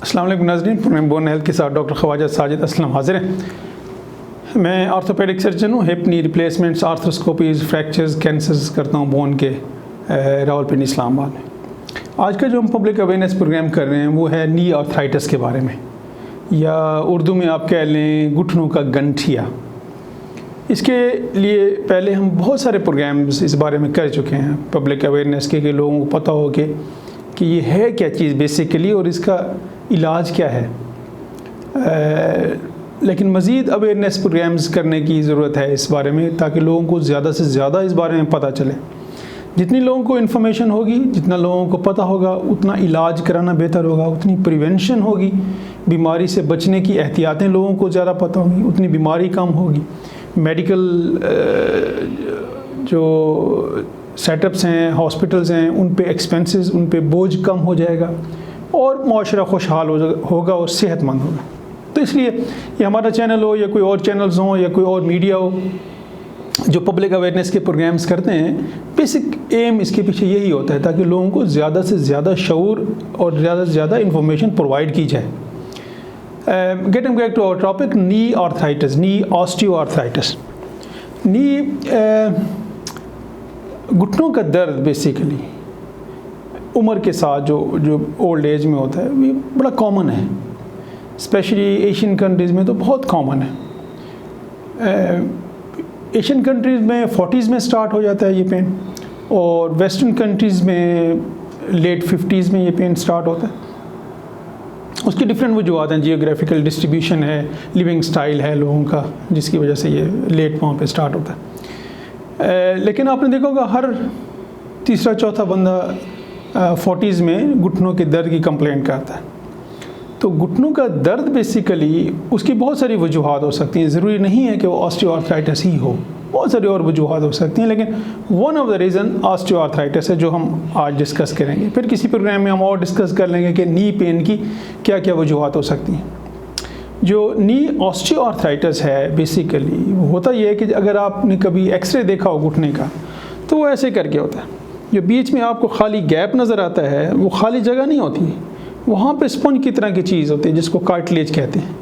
अस्सलाम वालेकुम नाज़रीन, प्रोग्राम बोन हेल्थ के साथ डॉक्टर ख्वाजा साजिद असलम हाजिर हैं। मैं ऑर्थोपेडिक सर्जन हूँ। हिप नी रिप्लेसमेंट्स, आर्थ्रोस्कोपीज़, फ्रैक्चर्स, कैंसर्स करता हूँ बोन के रावलपिंडी इस्लामाबाद में। आज का जो हम पब्लिक अवेयरनेस प्रोग्राम कर रहे हैं वो है नी आर्थराइटिस के बारे में, या उर्दू में आप कह लें घुटनों का गंठिया। इसके लिए पहले हम बहुत सारे प्रोग्राम्स इस बारे में कर चुके हैं पब्लिक अवेयरनेस के, कि लोगों को पता हो कि ये है क्या चीज़ बेसिकली और इसका इलाज क्या है। लेकिन मज़ीद अवेयरनेस प्रोग्राम्स करने की ज़रूरत है इस बारे में, ताकि लोगों को ज़्यादा से ज़्यादा इस बारे में पता चले। जितनी लोगों को इन्फॉर्मेशन होगी, जितना लोगों को पता होगा, उतना इलाज कराना बेहतर होगा, उतनी प्रिवेंशन होगी, बीमारी से बचने की एहतियातें लोगों को ज़्यादा पता होगी, उतनी बीमारी कम होगी, मेडिकल जो सेटअप्स हैं, हॉस्पिटल्स हैं, उन पे एक्सपेंसेस, उन पे बोझ कम हो जाएगा और माशरा खुशहाल होगा और सेहतमंद होगा। तो इसलिए ये हमारा चैनल हो या कोई और चैनल्स हों या कोई और मीडिया हो जो पब्लिक अवेयरनेस के प्रोग्राम्स करते हैं, बेसिक एम इसके पीछे यही होता है ताकि लोगों को ज़्यादा से ज़्यादा शऊर और ज़्यादा से ज़्यादा इंफॉर्मेशन प्रोवाइड की जाए। Getting back to our topic, knee arthritis, knee osteoarthritis. Knee घुटनों का दर्द बेसिकली उम्र के साथ जो ओल्ड एज में होता है, ये बड़ा कॉमन है। स्पेशली एशियन कंट्रीज़ में तो बहुत कॉमन है। एशियन कंट्रीज़ में 40s में स्टार्ट हो जाता है ये पेन, और वेस्टर्न कंट्रीज़ में लेट 50s में ये पेन स्टार्ट होता है। उसकी डिफरेंट वजूहत हैं, जियोग्राफिकल डिस्ट्रीब्यूशन है, लिविंग स्टाइल है लोगों का, जिसकी वजह से ये लेट वहाँ पे स्टार्ट होता है। लेकिन आपने देखा होगा हर तीसरा चौथा बंदा 40s में घुटनों के दर्द की कंप्लेंट करता है। तो घुटनों का दर्द बेसिकली उसकी बहुत सारी वजूहत हो सकती हैं, ज़रूरी नहीं है कि वो ऑस्टियोआर्थराइटिस ही हो, बहुत सारी और वजूहत हो सकती हैं, लेकिन one of the reason osteoarthritis है जो हम आज डिस्कस करेंगे। फिर किसी प्रोग्राम में हम और डिस्कस कर लेंगे कि नी पेन की क्या क्या वजूहत हो सकती हैं। जो नी ऑस्टियोआर्थराइटिस है बेसिकली वो होता ये है कि अगर आपने कभी एक्सरे देखा हो घुटने का, तो वो ऐसे करके होता है। जो बीच में आपको खाली गैप नज़र आता है वो खाली जगह नहीं होती है, वहाँ पे स्पंज की तरह की चीज़ होती है जिसको कार्टिलेज कहते हैं,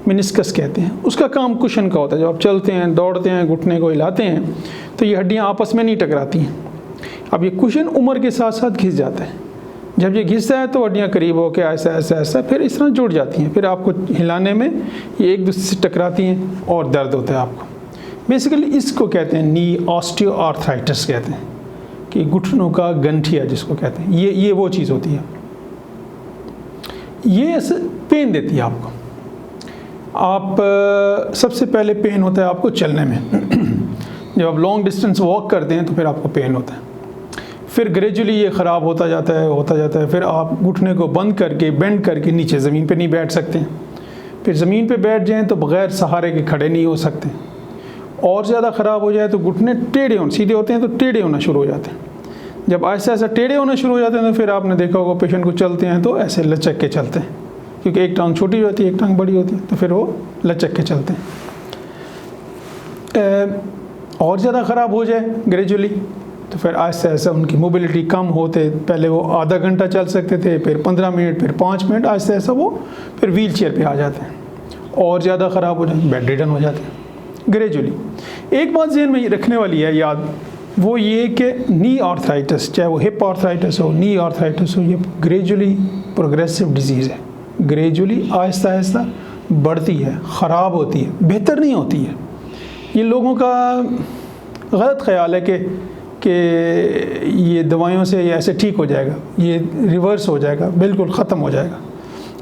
मेनिस्कस कहते हैं। उसका काम कुशन का होता है। जब आप चलते हैं, दौड़ते हैं, घुटने को हिलाते हैं तो ये हड्डियाँ आपस में नहीं टकराती हैं। अब ये कुशन उम्र के साथ साथ घिस जाता है। जब ये घिसता है तो हड्डियाँ करीब होकर ऐसा ऐसा ऐसा फिर इस तरह जुड़ जाती हैं। फिर आपको हिलाने में ये एक दूसरे से टकराती हैं और दर्द होता है आपको। बेसिकली इसको कहते हैं नी ऑस्टियोआर्थराइटिस कहते हैं, कि घुटनों का गंठिया जिसको कहते हैं। ये वो चीज़ होती है, ये पेन देती है आपको। आप सबसे पहले पेन होता है आपको चलने में। जब आप लॉन्ग डिस्टेंस वॉक करते हैं तो फिर आपको पेन होता है। फिर ग्रेजुअली ये ख़राब होता जाता है। फिर आप घुटने को बंद करके, बेंड करके नीचे ज़मीन पे नहीं बैठ सकते हैं। फिर ज़मीन पे बैठ जाएं तो बग़ैर सहारे के खड़े नहीं हो सकते। और ज़्यादा ख़राब हो जाए तो घुटने सीधे होते हैं तो टेढ़े होना शुरू हो जाते हैं। जब ऐसा ऐसा टेढ़े होना शुरू हो जाते हैं तो फिर आपने देखा होगा पेशेंट को चलते हैं तो ऐसे लचक के चलते हैं, क्योंकि एक टांग छोटी होती है, एक टांग बड़ी होती है, तो फिर वो लचक के चलते हैं। और ज़्यादा ख़राब हो जाए ग्रेजुअली तो फिर ऐसा ऐसा उनकी मोबिलिटी कम होते, पहले वो आधा घंटा चल सकते थे, फिर 15 मिनट, फिर 5 मिनट, ऐसा ऐसा वो फिर व्हील चेयर पर आ जाते हैं। और ज़्यादा ख़राब हो जाए, बेड रिडन हो जाते हैं ग्रेजुअली। एक बात ज़हन में रखने वाली है याद, वो ये कि नी आर्थराइटिस, चाहे वो हिप आर्थराइटिस हो, नी आर्थराइटिस हो, ये ग्रेजुअली प्रोग्रेसिव डिजीज़ है। ग्रेजुअली आहिस्ता आहिस्ता बढ़ती है, ख़राब होती है, बेहतर नहीं होती है। ये लोगों का गलत ख्याल है कि ये दवाइयों से ये ऐसे ठीक हो जाएगा, ये रिवर्स हो जाएगा, बिल्कुल ख़त्म हो जाएगा।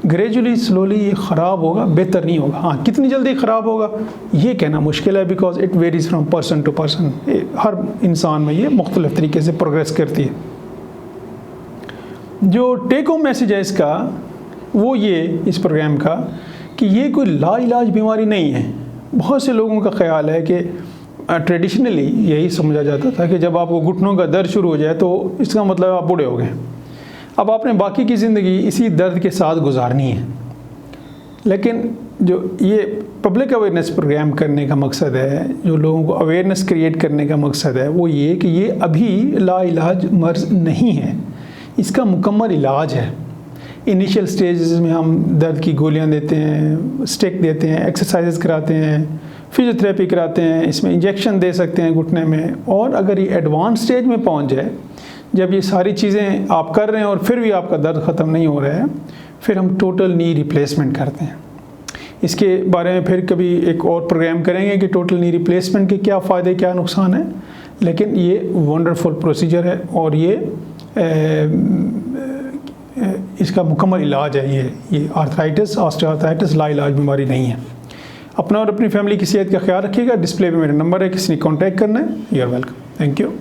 ग्रेजुअली स्लोली ये ख़राब होगा, बेहतर नहीं होगा। हाँ, कितनी जल्दी ख़राब होगा ये कहना मुश्किल है, because it varies from person to person. हर इंसान में ये मुख्तलिफ़ तरीके से प्रोग्रेस करती है। जो टेक होम मैसेज है इसका वो ये, इस प्रोग्राम का, कि ये कोई लाइलाज बीमारी नहीं है। बहुत से लोगों का ख्याल है कि ट्रेडिशनली यही समझा जाता था कि जब आपको घुटनों का दर्द शुरू हो जाए तो इसका मतलब आप बूढ़े हो गए, अब आपने बाकी की ज़िंदगी इसी दर्द के साथ गुजारनी है। लेकिन जो ये पब्लिक अवेयरनेस प्रोग्राम करने का मकसद है, जो लोगों को अवेयरनेस क्रिएट करने का मकसद है, वो ये कि ये अभी लाइलाज मर्ज़ नहीं है, इसका मुकम्मल इलाज है। इनिशियल स्टेजेस में हम दर्द की गोलियां देते हैं, स्टिक देते हैं, एक्सरसाइजेस कराते हैं, फिजियोथेरेपी कराते हैं, इसमें इंजेक्शन दे सकते हैं घुटने में। और अगर ये एडवांस स्टेज में पहुंच जाए, जब ये सारी चीज़ें आप कर रहे हैं और फिर भी आपका दर्द ख़त्म नहीं हो रहा है, फिर हम टोटल नी रिप्लेसमेंट करते हैं। इसके बारे में फिर कभी एक और प्रोग्राम करेंगे कि टोटल नी रिप्लेसमेंट के क्या फ़ायदे क्या नुकसान हैं, लेकिन ये वंडरफुल प्रोसीजर है और ये इसका मुकम्मल इलाज है। ये आर्थराइटिस, ऑस्टियोआर्थराइटिस लाइलाज बीमारी नहीं है। अपना और अपनी फैमिली की सेहत का ख्याल रखिएगा। डिस्प्ले पे मेरा नंबर है, किसी ने कॉन्टैक्ट करना है, you are welcome. Thank you.